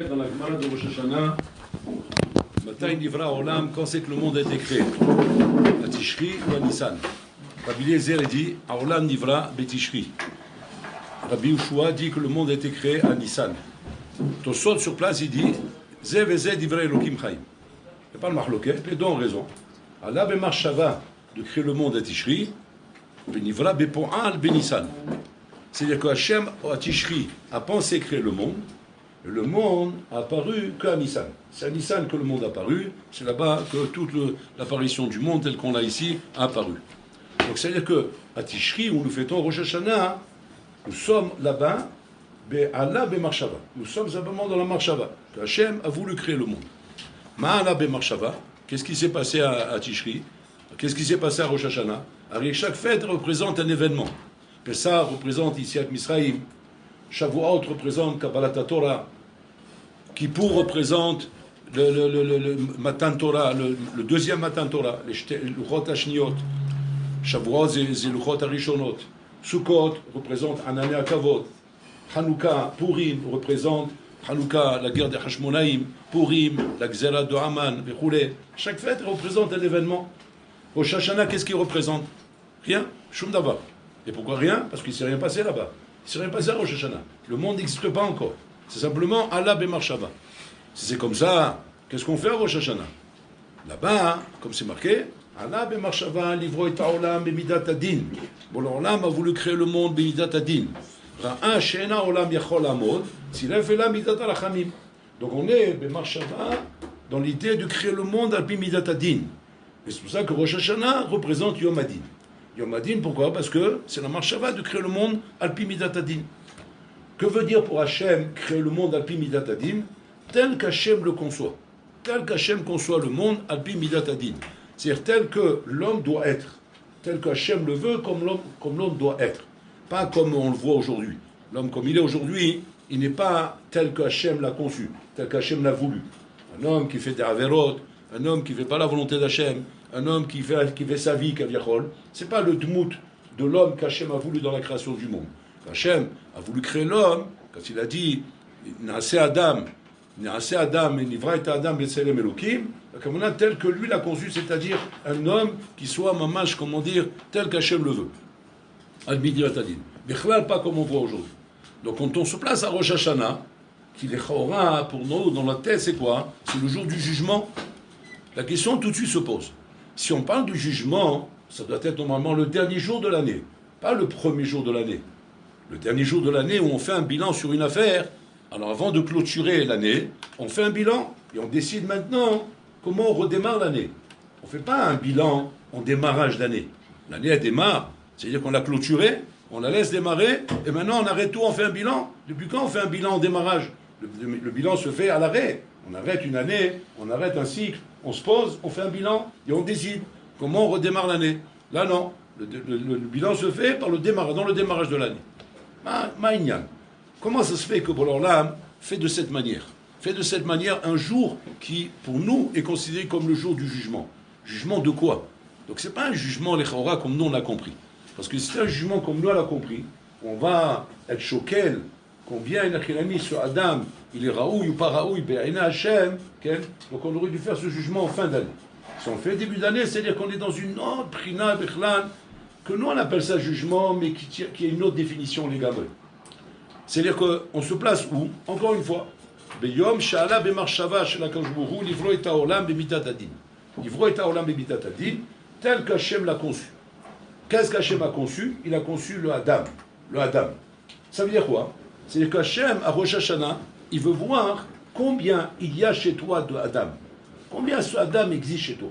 Dans la Gemara de Rosh Hashanah, Matai Nivra Olam, quand c'est que le monde a été créé, à Tishri ou à Nissan. Rabbi Eliezer dit Olam Nivra Betishri. Rabbi Ushua dit que le monde a été créé à Nissan. Tosot sur place il dit Ze veze Divra Elokim Chaim. Il n'y a pas le marloquet, les deux ont raison. Allah Bemarshava de créer le monde à Tishri, Benivra Bepo'al Benissan. C'est-à-dire que Hachem à Tishri a pensé créer le monde a apparu qu'à Nissan. C'est à Nissan que le monde a apparu, c'est là-bas que toute l'apparition du monde tel qu'on l'a ici a apparu. Donc c'est-à-dire qu'à Tishri, où nous fêtons Rosh Hashanah, nous sommes là-bas, Allah Bemarshava. Nous sommes simplement dans la Marshava, que Hachem a voulu créer le monde. Ma'ala Bemarshava, qu'est-ce qui s'est passé à Tishri? Qu'est-ce qui s'est passé à Rosh Hashanah? Avec chaque fête représente un événement. Pessah représente Yetziat Misraïm, Shavuot représente Kabbalat Torah, Kippour représente le Matan Torah, le deuxième Matan Torah, les Luchot Hashniot, Shavuot c'est Luchot Harishonot, Sukkot représente Anane Akavot, Hanouka, Purim représente Hanouka, la guerre des Hashmonaïm, Purim, la Gzera de Haman, Bechoulé. Chaque fête représente un événement. Rosh Hashanah, qu'est-ce qu'il représente? Rien, Shum Davar. Et pourquoi rien? Parce qu'il ne s'est rien passé là-bas. Il ne s'est rien passé à Rosh Hashanah. Le monde n'existe pas encore. C'est simplement Allah Bemarshava. Si c'est comme ça, qu'est-ce qu'on fait à Rosh Hashanah? Là-bas, comme c'est marqué, Allah Bemarshava, livro et Olam Bemidat Adin. Bon, l'Olam a voulu créer le monde Bemidat Adin. Ra'a She'ena Olam Yachol Amod, Silef Ela Midat Arachamim. Donc on est Bemarshava dans l'idée de créer le monde al Bemidat Adin. Et c'est pour ça que Rosh Hashanah représente Yom Adin. Yom Adin, pourquoi? Parce que c'est la marshava de créer le monde Alpi Midat Adin. Que veut dire pour Hachem créer le monde Alpi Midat Adin? Tel qu'Hachem le conçoit. Tel qu'Hachem conçoit le monde Alpi Midat Adin. C'est-à-dire tel que l'homme doit être. Tel qu'Hachem le veut, comme l'homme doit être. Pas comme on le voit aujourd'hui. L'homme comme il est aujourd'hui, il n'est pas tel qu'Hachem l'a conçu, tel qu'Hachem l'a voulu. Un homme qui fait des averot, un homme qui ne fait pas la volonté d'Hachem, un homme qui fait sa vie, Kaviachol, c'est pas le dmout de l'homme qu'Hachem a voulu dans la création du monde. Hachem a voulu créer l'homme, quand il a dit Naaseh Adam, et Nivra et Adam, B'Tselem Elokim, comme on a tel que lui l'a conçu, c'est-à-dire un homme qui soit mamash, comment dire, tel qu'Hachem le veut. Al-Midirat Adin. Mais pas comme on voit aujourd'hui. Donc quand on se place à Rosh Hashanah, qui est Chaora, pour nous, dans la tête, c'est quoi? C'est le jour du jugement. La question tout de suite se pose. Si on parle du jugement, ça doit être normalement le dernier jour de l'année, pas le premier jour de l'année. Le dernier jour de l'année où on fait un bilan sur une affaire. Alors avant de clôturer l'année, on fait un bilan et on décide maintenant comment on redémarre l'année. On ne fait pas un bilan en démarrage d'année. L'année elle démarre, c'est-à-dire qu'on l'a clôturée, on la laisse démarrer et maintenant on arrête tout, on fait un bilan. Depuis quand on fait un bilan en démarrage? Le bilan se fait à l'arrêt. On arrête une année, on arrête un cycle, on se pose, on fait un bilan et on décide comment on redémarre l'année. Là, non. Le bilan se fait dans le démarrage de l'année. Ma'inyan. Comment ça se fait que Bolam fait de cette manière? Fait de cette manière un jour qui, pour nous, est considéré comme le jour du jugement. Jugement de quoi? Donc c'est pas un jugement, les Chaora, comme nous on l'a compris. Parce que si c'est un jugement comme nous on l'a compris, on va être choqué. Combien il a mis sur Adam, il est raoui ou pas raoui, Be'ina Hashem, donc on aurait dû faire ce jugement en fin d'année. Si on le fait début d'année, c'est-à-dire qu'on est dans une autre prina, bechlan, que nous on appelle ça jugement, mais qui a une autre définition légalement. C'est-à-dire qu'on se place où? Encore une fois, Beyom Sha'ala Bemarshava Shel HaKadosh Baruch Hu Livro et Haolam Bemidat Adin. Livro et Haolam Bemidat Adin, tel qu'Hachem l'a conçu. Qu'est-ce qu'Hachem a conçu? Il a conçu le Adam. Le Adam. Ça veut dire quoi? C'est-à-dire qu'Hachem, à Rosh Hashanah, il veut voir combien il y a chez toi de Adam. Combien ce Adam existe chez toi.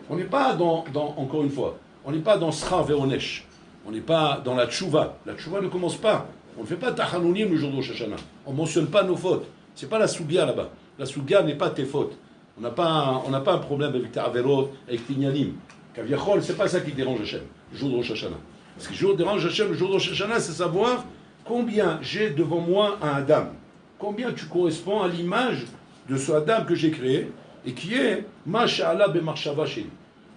On n'est pas encore une fois, on n'est pas dans Sra Veonesh. On n'est pas dans la Tchouva. La Tchouva ne commence pas. On ne fait pas Tachanounim le jour de Rosh Hashanah. On ne mentionne pas nos fautes. Ce n'est pas la Sougia là-bas. La Sougia n'est pas tes fautes. On n'a pas un problème avec ta Averot, avec Tinyanim. Kaviachol, ce n'est pas ça qui dérange Hachem, le jour de Rosh Hashanah. Ce qui dérange Hachem le jour de Rosh Hashanah, c'est savoir combien j'ai devant moi un Adam. Combien tu corresponds à l'image de ce Adam que j'ai créé et qui est Masha'Allah Bemarshava Sheli.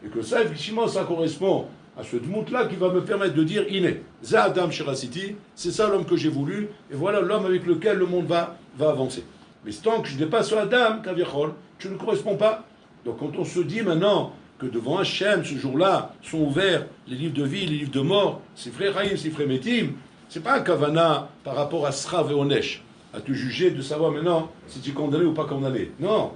Et que ça, effectivement, ça correspond à ce dmout-là qui va me permettre de dire Iné, Za Adam Shirasiti, c'est ça l'homme que j'ai voulu, et voilà l'homme avec lequel le monde va avancer. Mais tant que je n'ai pas sur Adam, Kaviachol, tu ne corresponds pas. Donc quand on se dit maintenant que devant Hachem, ce jour-là, sont ouverts les livres de vie, les livres de mort, Sifrei Chaim, Sifrei Metim, c'est pas un kavana par rapport à Srav et Onesh, à te juger de savoir maintenant si tu es condamné ou pas condamné. Non.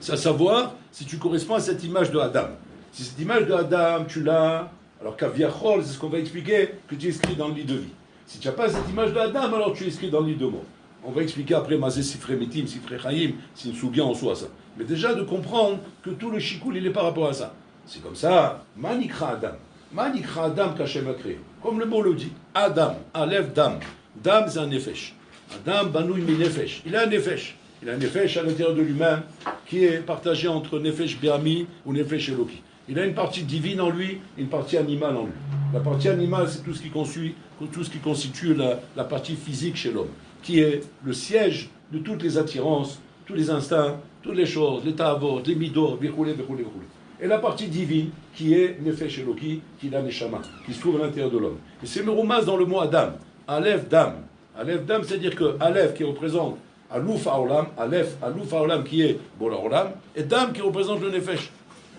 C'est à savoir si tu corresponds à cette image de Adam. Si cette image de Adam, tu l'as, alors Kaviachol, c'est ce qu'on va expliquer, que tu es inscrit dans le livre de vie. Si tu n'as pas cette image de Adam, alors tu es inscrit dans le livre de mort. On va expliquer après Mazé Sifrei Metim, Sifrei Chaim, si nous souviens en soi ça. Mais déjà de comprendre que tout le chikoul, il est par rapport à ça. C'est comme ça, Manikra Adam. Manikra Adam qu'Hachem a créé. Comme le mot le dit, Adam, Aleph Dam. Dam, c'est un nefesh. Adam, Banouy mi nefesh. Il a un nefesh. Il a un nefesh à l'intérieur de lui-même qui est partagé entre nefesh Béami ou nefesh Eloki. Il a une partie divine en lui, une partie animale en lui. La partie animale, c'est tout ce qui constitue la partie physique chez l'homme, qui est le siège de toutes les attirances, tous les instincts, toutes les choses, les ta'avot, les midot, bichoulé. Et la partie divine, qui est Nefesh Eloki, qui est la Neshama, qui se trouve à l'intérieur de l'homme. Et c'est Meroumas dans le mot Adam, Aleph Dam. Aleph Dam, c'est-à-dire que Aleph qui représente Alouf Haolam, Aleph, Alouf Haolam qui est Bola Olam, et Dam qui représente le Nefesh.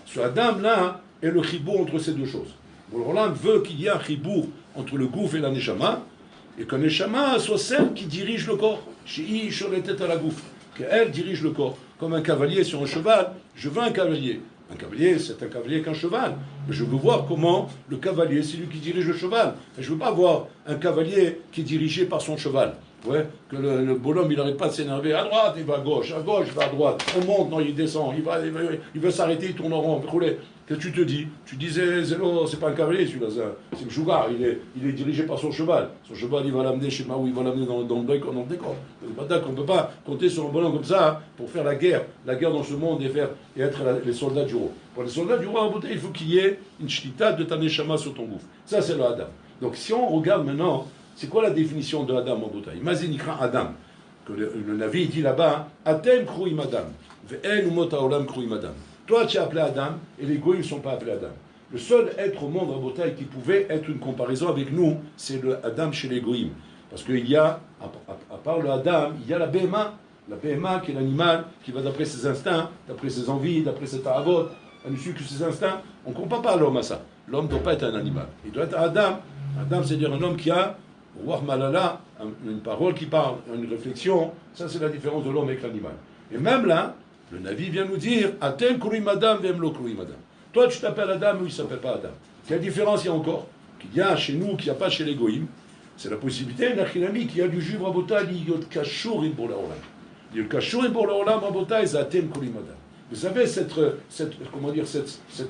Ce Adam là est le chibour entre ces deux choses. Bola Olam veut qu'il y ait un chibour entre le Gouf et la Neshama, et que Neshama soit celle qui dirige le corps. Shei sholetet à la Gouf, qu'elle dirige le corps. Comme un cavalier sur un cheval, je veux un cavalier. Un cavalier, c'est un cavalier qu'un cheval. Mais je veux voir comment le cavalier, c'est lui qui dirige le cheval. Et je ne veux pas voir un cavalier qui est dirigé par son cheval. Ouais, que le bonhomme, il n'arrête pas de s'énerver. À droite, il va à gauche, il va à droite. On monte, non, il descend. Il veut s'arrêter, il tourne en rond. Qu'est-ce que tu te dis? Tu disais, Zélo, c'est pas un cavalier celui-là, c'est un Mchougar, il est dirigé par son cheval. Son cheval, il va l'amener chez Maou, il va l'amener dans le décor. On ne peut pas compter sur un bonhomme comme ça pour faire la guerre dans ce monde et être les soldats du roi. Pour les soldats du roi, en beauté, il faut qu'il y ait une shlita de ta neshama sur ton gouffre. Ça, c'est le Adam. Donc, si on regarde maintenant, c'est quoi la définition de Adam en beauté? Mazinikra Adam, que le Navi dit là-bas, Atem kruim Adam, ve'en umot haolam kruim Adam. Toi, tu es appelé Adam, et les goïs ne sont pas appelés Adam. Le seul être au monde, Rabotai, qui pouvait être une comparaison avec nous, c'est le Adam chez les goïs. Parce qu'il y a, à part le Adam, il y a la Behema qui est l'animal, qui va d'après ses instincts, d'après ses envies, d'après ses ta'avot, à l'issue que ses instincts. On ne compare pas l'homme à ça. L'homme ne doit pas être un animal. Il doit être Adam. Adam, c'est-à-dire un homme qui a, Ruach Malala, une parole qui parle, une réflexion. Ça, c'est la différence de l'homme avec l'animal. Et même là, le Navi vient nous dire Atem kruim Adam vem lo kruim Adam. Toi, tu t'appelles Adam, ou il ne s'appelle pas Adam. Quelle différence il y a encore? Qu'il y a chez nous, qu'il n'y a pas chez les goïms. C'est la possibilité, Nachilami, qui a du juif Rabota, l'iyot kashur in bola olam. L'iyot kashur in bola olam, Rabota, c'est Atem kruim Adam. Vous avez cet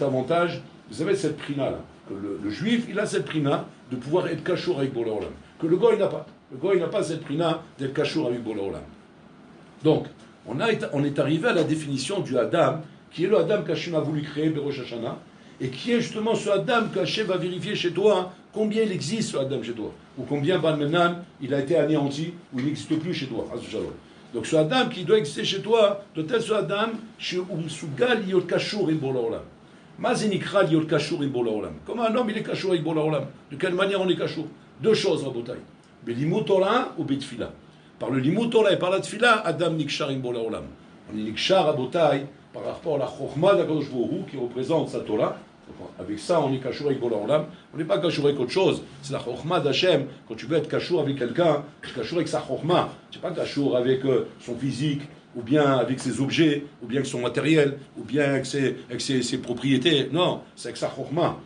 avantage, vous avez cette prina-là. Que le juif, il a cette prina de pouvoir être kashur avec bola olam. Que le goï n'a pas. Le goï n'a pas cette prina d'être kashur avec bola olam. Donc, on est arrivé à la définition du Adam, qui est le Adam qu'Hachem a voulu créer, Berosh Hashanah, et qui est justement ce Adam qu'Hachem va vérifier chez toi, combien il existe ce Adam chez toi, ou combien Balmenan, il a été anéanti, ou il n'existe plus chez toi. Donc ce Adam qui doit exister chez toi, doit être ce Adam, Sugal Yot Kashur in Bola Olam. Mazinikra Yot Kashur in Bola Olam. Comme un homme, il est Kashur avec Bola Olam. De quelle manière on est Kashur? Deux choses, Rabotai. Belimut Torah ou Betfila. Par le limut Torah et par la tfila, Adam nikshar im bola olam. On est nikshar abotai par rapport à la chokhma d'Akadosh Baruch Hu qui représente sa Torah. Avec ça, on est kashour avec bola olam. On n'est pas kashour avec autre chose. C'est la chokhma d'Hachem. Quand tu veux être kashour avec quelqu'un, tu es kashour avec sa chokhma. Tu n'es pas kashour avec son physique, ou bien avec ses objets, ou bien avec son matériel, ou bien avec ses propriétés. Non, c'est avec sa chokhma.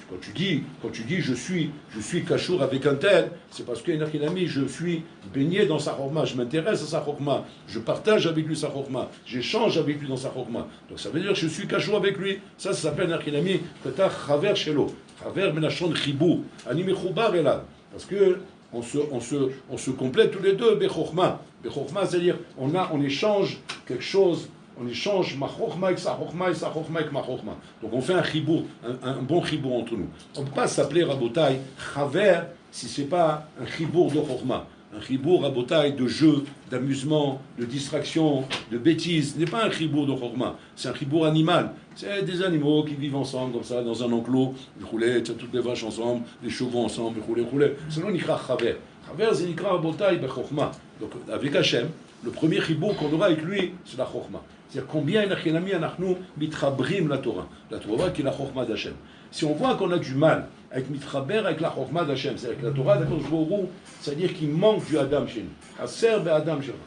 Quand tu dis je suis kashour avec un tel, c'est parce qu'il y a un ami, je suis baigné dans sa chokma, je m'intéresse à sa chokma, je partage avec lui sa chokma, j'échange avec lui dans sa chokma. Donc ça veut dire que je suis kashour avec lui. Ça s'appelle un ami que tu as chaver shelo, chaver menachon chibou, anime choubar elad. Parce que on se complète tous les deux bechokma. Bechokma, c'est-à-dire on échange quelque chose. On échange ma chokhma avec sa chokhma et sa chokhma avec ma chokhma. Donc on fait un chibour, un bon chibour entre nous. On ne peut pas s'appeler Rabotai Chaver si ce n'est pas un chibour de chokhma. Un chibour Rabotai de jeu, d'amusement, de distraction, de bêtises. Ce n'est pas un chibour de chokhma. C'est un chibour animal. C'est des animaux qui vivent ensemble comme ça, dans un enclos. Toutes les vaches ensemble, les chevaux ensemble. Sinon on y Chaver. Chaver c'est Nikra Rabotai Bechokhma. Donc avec Hachem, Le premier chibour qu'on aura avec lui, c'est la chokma. C'est-à-dire combien nous mitrabrim la Torah. La Torah qui est la chokma d'Hachem. Si on voit qu'on a du mal avec mitraber, avec la chokma d'Hachem, c'est-à-dire que la Torah d'Hachem, c'est-à-dire qu'il manque du Adam chez nous. Aser be'Adam chez nous.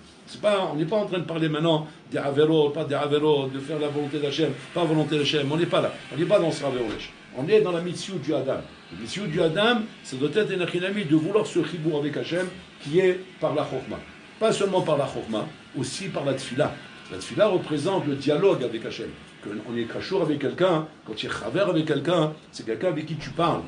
On n'est pas en train de parler maintenant des Averot, pas des Averot, de faire la volonté d'Hachem, pas la volonté d'Hachem. On n'est pas là. On n'est pas dans ce Raverolesh. On est dans la mitzvah du Adam. La mitzvah du Adam, ça doit être de vouloir ce chibour avec Hachem qui est par la chokma. Pas seulement par la chokma, aussi par la tfila. La tfila représente le dialogue avec Hachem. On est kachour avec quelqu'un, quand tu es chaver avec quelqu'un, c'est quelqu'un avec qui tu parles,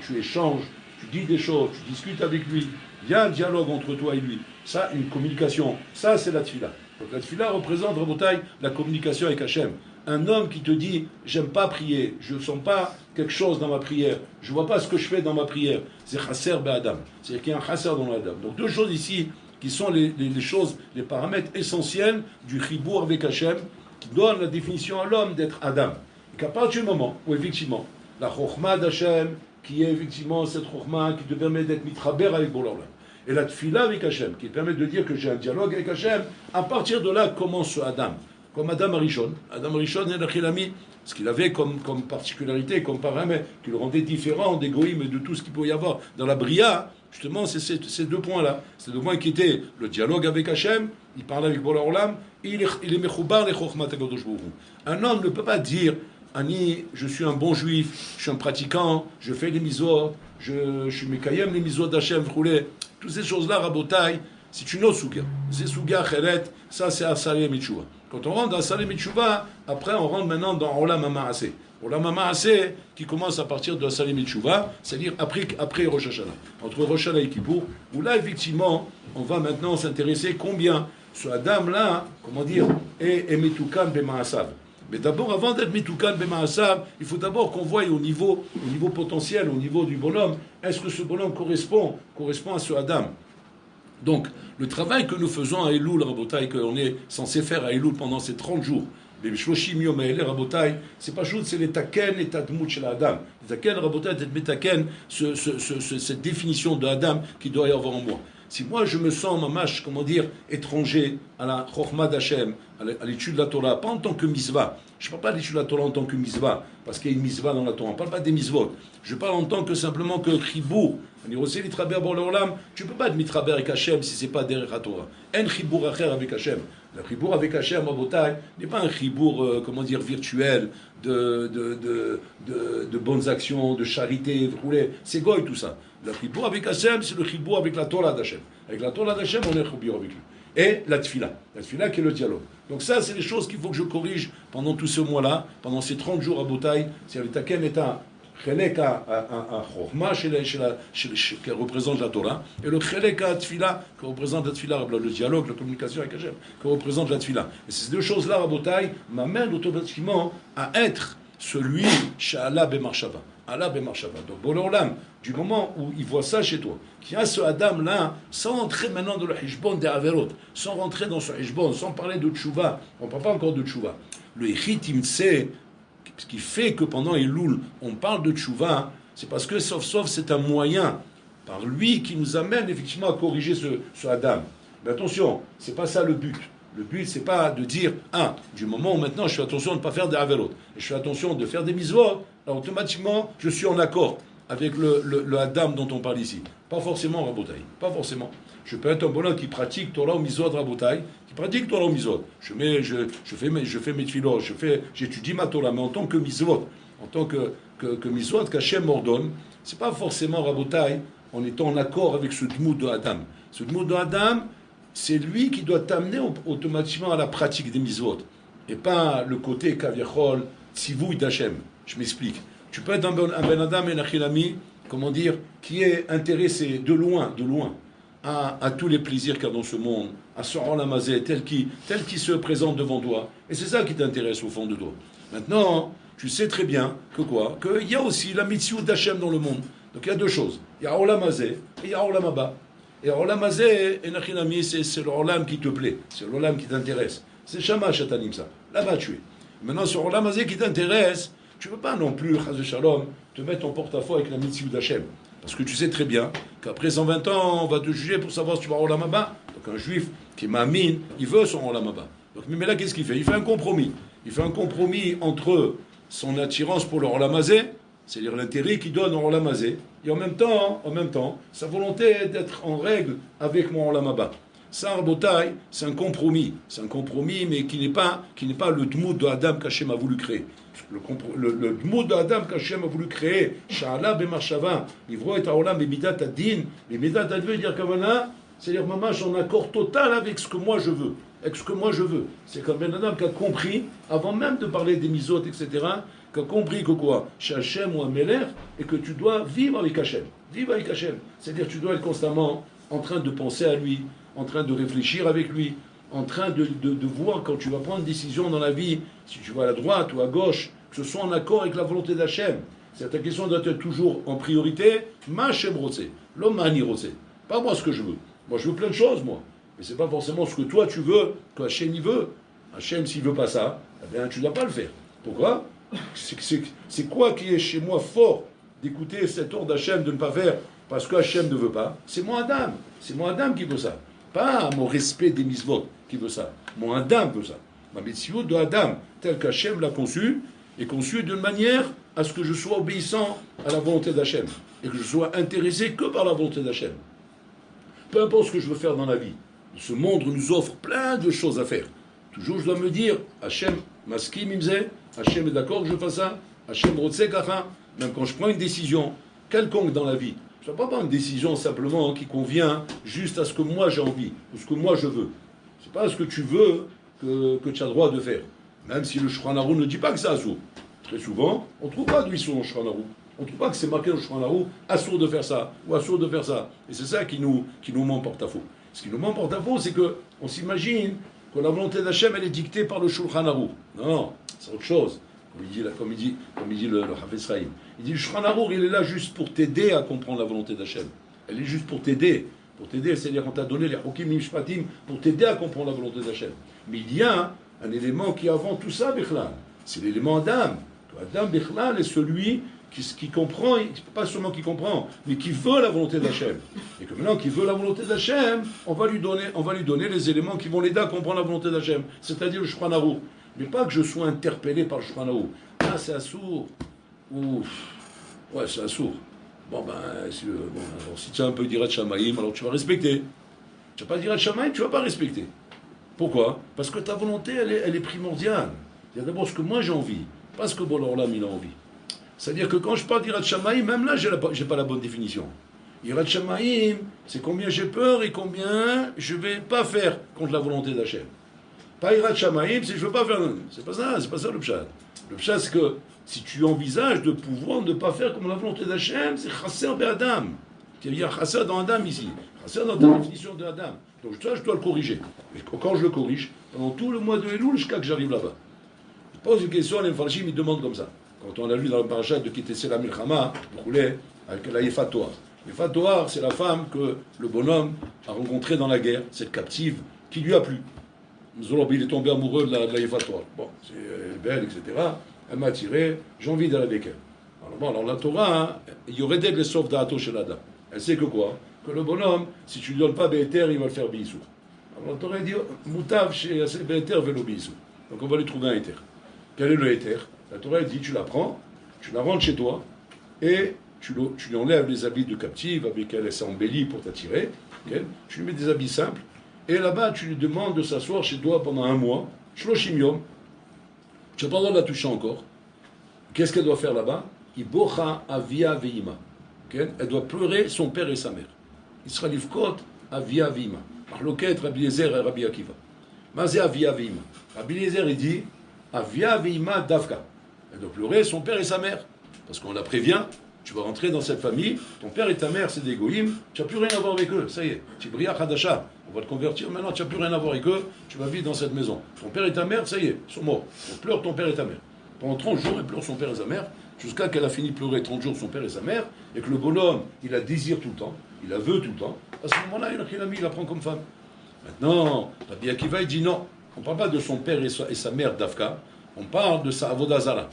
tu échanges, tu dis des choses, tu discutes avec lui. Il y a un dialogue entre toi et lui. Ça, une communication. Ça, c'est la tfila. Donc la tfila représente, Rabotai, la communication avec Hachem. Un homme qui te dit, j'aime pas prier, je ne sens pas quelque chose dans ma prière, je ne vois pas ce que je fais dans ma prière, c'est chasser be'adam. C'est-à-dire qu'il y a un chasser dans l'adam. Donc deux choses ici qui sont les choses, les paramètres essentiels du chibour avec Hachem, qui donnent la définition à l'homme d'être Adam. Et qu'à partir du moment où effectivement, la chokhma d'Hachem, qui est effectivement cette chokhma qui te permet d'être mitraber avec Bolarla, et la tfila avec Hachem, qui te permet de dire que j'ai un dialogue avec Hachem, à partir de là commence ce Adam. Comme Adam Arishon. Adam Arishon, ce qu'il avait comme particularité, comme paramètre, qui le rendait différent des goïms et de tout ce qu'il peut y avoir dans la bria, justement, c'est ces deux points-là. Ces deux points qui étaient le dialogue avec Hachem, il parle avec Bola Olam, il est mechoubar les chokhmat HaKadosh Baruch Hu. Un homme ne peut pas dire, Ani, je suis un bon juif, je suis un pratiquant, je fais les mitzvot, je suis mekayem les mitzvot d'Hachem, toutes ces choses-là, Rabotai, c'est une autre souga. C'est souga cheret, ça c'est Asaré Mitshuva. Quand on rentre dans Asaré Mitshuva, après on rentre maintenant dans Olam HaMaaseh. Olam HaMaaseh qui commence à partir de Asaré Mitshuva, c'est-à-dire après Rosh Hashanah, entre Rosh Hashanah et Kippour, où là effectivement on va maintenant s'intéresser combien ce Adam-là, comment dire, est Metukan B'Maasav. Mais d'abord, avant d'être Metukan B'Maasav, il faut d'abord qu'on voie au niveau potentiel, au niveau du bonhomme, est-ce que ce bonhomme correspond à ce Adam. Donc, le travail que nous faisons à Elul, Rabotai, qu'on est censé faire à Elul pendant ces 30 jours, les Shloshim Yom Haele, Rabotai, c'est pas chose, c'est les taken et tadmout chez l'Adam. Les taken, Rabotai, taken, cette définition de Adam qui doit y avoir en moi. Si moi je me sens, mamash, comment dire, étranger à la Chokhmah d'Hachem, à l'étude de la Torah, pas en tant que mitzvah. Je ne parle pas d'étude de la Torah en tant que mitzvah, parce qu'il y a une mitzvah dans la Torah. On ne parle pas des mitzvot. Je parle en tant que simplement que chibour. Tu ne peux pas être mitraber avec Hachem si ce n'est pas derrière la Torah. Un chibour avec Hachem. Le chibour avec Hachem, Rabotai, n'est pas un chibour, comment dire, virtuel, de bonnes actions, de charité, c'est goy tout ça. Le chibour avec Hachem, c'est le chibour avec la Torah d'Hachem. Avec la Torah d'Hachem, on est chibour avec lui. Et la tfila qui est le dialogue. Donc ça, c'est les choses qu'il faut que je corrige pendant tout ce mois-là, pendant ces 30 jours à Botaï. C'est-à-dire le taken est un chelek à chokhma qui représente la Torah, et le chelek à tfila qui représente la tfila, le dialogue, la communication avec Hachem, qui représente la tfila. Et ces deux choses-là à Botaï m'amènent automatiquement à être celui Sha'ala B'Marshava. Allah B'Marshava. Donc, Bola du moment où il voit ça chez toi, qu'il y a ce Adam-là, sans rentrer maintenant dans le hishbon des Averot, sans rentrer dans ce hishbon, sans parler de tchouva, on ne parle pas encore de tchouva. Le Hitim sait, ce qui fait que pendant Elul, on parle de tchouva, c'est parce que, sauf c'est un moyen, par lui, qui nous amène effectivement à corriger ce Adam. Mais attention, c'est pas ça le but. Le but, c'est pas de dire, du moment où maintenant je fais attention de ne pas faire des averot, et je fais attention de faire des mitzvot, alors automatiquement, je suis en accord avec le Adam dont on parle ici. Pas forcément Rabotai, pas forcément. Je peux être un bonhomme qui pratique Torah ou mitzvot Rabotai, qui pratique Torah ou mitzvot. Je fais mes tfilos, j'étudie ma Torah, mais en tant que mitzvot, en tant que mitzvot qu'Hachem m'ordonne, c'est pas forcément Rabotai en étant en accord avec ce dmout de Adam. Ce dmout de Adam, c'est lui qui doit t'amener automatiquement à la pratique des mitzvot, et pas le côté kaviachol, tzivouï d'Hachem. Je m'explique. Tu peux être un ben Adam et Nachilami, comment dire, qui est intéressé de loin, à tous les plaisirs qu'il y a dans ce monde, à ce Olam Hazeh tel qui se présente devant toi. Et c'est ça qui t'intéresse au fond de toi. Maintenant, tu sais très bien qu'il y a aussi la mitzvah d'Hachem dans le monde. Donc il y a deux choses. Il y a Olam Hazeh et il y a Olam Haba. Et Olam Hazeh et Nachilami, c'est l'Olam qui te plaît, c'est l'Olam qui t'intéresse. C'est Shama Shatanim ça. Là-bas tu es. Maintenant sur Olam Hazeh qui t'intéresse, tu ne peux pas non plus, Chaz Shalom, te mettre en porte-à-faux avec la mitzvah d'Hachem. Parce que tu sais très bien qu'après 120 ans, on va te juger pour savoir si tu vas au Olam Haba. Donc un juif qui m'amine, il veut son Olam Haba. Donc, mais là, qu'est-ce qu'il fait? Il fait un compromis. Il fait un compromis entre son attirance pour le Olam Hazé, c'est-à-dire l'intérêt qu'il donne au Olam Hazé, et en même temps, sa volonté d'être en règle avec mon Olam Haba. Ça, Rabotai, c'est un compromis. C'est un compromis, mais qui n'est pas le dmout de Adam qu'Hachem a voulu créer. Le dmout de Adam qu'Hachem a voulu créer, Sha'ala b'marshava, Livro et Haolam b'midat adin, b'midat adin veut dire kavana, c'est-à-dire mamash en accord total avec ce que moi je veux. Avec ce que moi je veux. C'est comme Ben Adam qui a compris, avant même de parler des misotes, etc., qui a compris que quoi? Chez Hachem ou Améler, et que tu dois vivre avec Hachem. Vivre avec Hachem. C'est-à-dire que tu dois être constamment en train de penser à lui, en train de réfléchir avec lui, en train de voir quand tu vas prendre une décision dans la vie, si tu vas à la droite ou à gauche, que ce soit en accord avec la volonté d'Hachem. C'est ta question doit être toujours en priorité, ma Hachem rosé, l'homme mani rosé. Pas moi ce que je veux. Moi je veux plein de choses, moi. Mais c'est pas forcément ce que toi tu veux, que Hachem il veut. Hachem s'il veut pas ça, eh bien tu ne dois pas le faire. Pourquoi? C'est quoi qui est chez moi fort d'écouter cet ordre d'Hachem de ne pas faire parce que Hachem ne veut pas? C'est mon Adam. C'est mon Adam qui veut ça. Pas mon respect des misvot qui veut ça. Mon Adam veut ça. Ma mitzvot de Adam, tel qu'Hachem l'a conçu, est conçu d'une manière à ce que je sois obéissant à la volonté d'Hachem et que je sois intéressé que par la volonté d'Hachem. Peu importe ce que je veux faire dans la vie, ce monde nous offre plein de choses à faire. Toujours je dois me dire, Hachem maskim imze, Hachem est d'accord que je fasse ça, Hachem rotse kacha. Même quand je prends une décision quelconque dans la vie, je ne prends pas une décision simplement qui convient juste à ce que moi j'ai envie, ou ce que moi je veux. Ce n'est pas ce que tu veux que tu as le droit de faire. Même si le Shulchan Aruch ne dit pas que c'est assourd. Très souvent, on ne trouve pas d'où sur le Shulchan Aruch. On ne trouve pas que c'est marqué dans le Shulchan Aruch, assourd de faire ça, ou assourd de faire ça. Et c'est ça qui nous met en porte-à-faux. Ce qui nous met en porte-à-faux, c'est qu'on s'imagine que la volonté d'Hachem, elle est dictée par le Shulchan Aruch. Non, c'est autre chose. Comme il dit le Hafez Chaim. Il dit le Shulchan Aruch, il est là juste pour t'aider à comprendre la volonté d'Hachem. Elle est juste pour t'aider. Pour t'aider, c'est-à-dire qu'on t'a donné les Hokim Mishpatim pour t'aider à comprendre la volonté d'Hachem. Mais il y a un élément qui est avant tout ça, Bichlal. C'est l'élément Adam. Adam, Bichlal, est celui qui comprend, pas seulement qui comprend, mais qui veut la volonté d'Hachem. Et que maintenant qu'il veut la volonté d'Hachem, on va lui donner les éléments qui vont l'aider à comprendre la volonté d'Hachem. C'est-à-dire le Shulchan Aruch. Mais pas que je sois interpellé par le Shulchan Aruch. Ah, c'est assourd. Ouf. Ouais, c'est assourd. Bon, alors, si tu as un peu d'Irat Shamaïm, alors tu vas respecter. Tu n'as pas d'Irat Shamaïm, tu ne vas pas respecter. Pourquoi? Parce que ta volonté, elle est primordiale. Il y a d'abord ce que moi j'ai envie, pas ce que Bolam il a envie. C'est-à-dire que quand je parle d'Irat Shamaïm, même là, je n'ai pas la bonne définition. Irat Shamaïm, c'est combien j'ai peur et combien je ne vais pas faire contre la volonté d'Hachem. Pas Irat Shamaïm, c'est je ne veux pas faire. C'est pas ça le pshat. Le pshat, c'est que si tu envisages de pouvoir ne pas faire comme la volonté d'Hachem, c'est chasser Adam. Il y a chasser dans Adam ici. Chasser dans ta définition de Adam. Donc ça, je dois le corriger. Et quand je le corrige, pendant tout le mois de Elul, jusqu'à que j'arrive là-bas. Je pose une question, les Mfarshim, ils demandent comme ça. Quand on a lu dans le parachat de Kitessé la Milchama, avec la Yefat Toar. Yefat Toar, c'est la femme que le bonhomme a rencontrée dans la guerre, cette captive, qui lui a plu. Il est tombé amoureux de la Yefat Toar. Bon, c'est belle, etc. Elle m'a attiré, j'ai envie d'aller avec elle. Alors la Torah, il y aurait des les sauf d'Ato chez l'Adam. Elle sait que quoi? Que le bonhomme, si tu ne lui donnes pas Béhéter, il va le faire B'Issou. Alors la Torah dit, Moutav chez Béhéter vélo B'Issou. Donc on va lui trouver un Héter. Quel est le Héter? La Torah dit, tu la prends, tu la rentres chez toi, et tu lui enlèves les habits de captive avec lesquels elle s'est embellie pour t'attirer. Okay? Tu lui mets des habits simples, et là-bas, tu lui demandes de s'asseoir chez toi pendant un mois. Shloshim Yom. Tu n'as pas le droit de la toucher encore. Qu'est-ce qu'elle doit faire là-bas? Ibocha avia veima. Elle doit pleurer son père et sa mère. Israël Livkot avia veima. Marloket, Rabbi Eliezer et Rabbi Akiva. Mazé avia veima. Rabbi Eliezer, il dit avia veima davka. Elle doit pleurer son père et sa mère. Parce qu'on la prévient, tu vas rentrer dans cette famille, ton père et ta mère, c'est des goïms, tu n'as plus rien à voir avec eux. Ça y est, Tibria Khadasha. On va te convertir maintenant, tu n'as plus rien à voir avec eux, tu vas vivre dans cette maison. Ton père et ta mère, ça y est, ils sont morts. Donc pleure ton père et ta mère. Pendant 30 jours, elle pleure son père et sa mère, jusqu'à qu'elle a fini de pleurer 30 jours son père et sa mère, et que le bonhomme, il la désire tout le temps, il la veut tout le temps. À ce moment-là, il la prend comme femme. Maintenant, Rabbi Akiva, il dit non, on ne parle pas de son père et sa mère d'Afka, on parle de sa avodazara.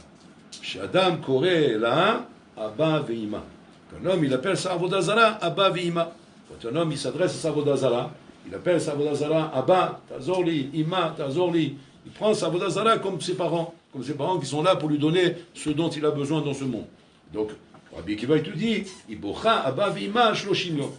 Chez Adam, Koré, là, Abba, Veima. Qu'un homme, il appelle sa Avodah Zara Abba V'Ima. Quand un homme, il s'adresse à sa Avodah Zara, il appelle sa Avodah Zara Abba, Tazorli, Ima, Tazorli. Il prend sa Avodah Zara comme ses parents qui sont là pour lui donner ce dont il a besoin dans ce monde. Donc, Rabbi Akiva, il te dit, Ibocha Abba V'Ima Shloshim Yom.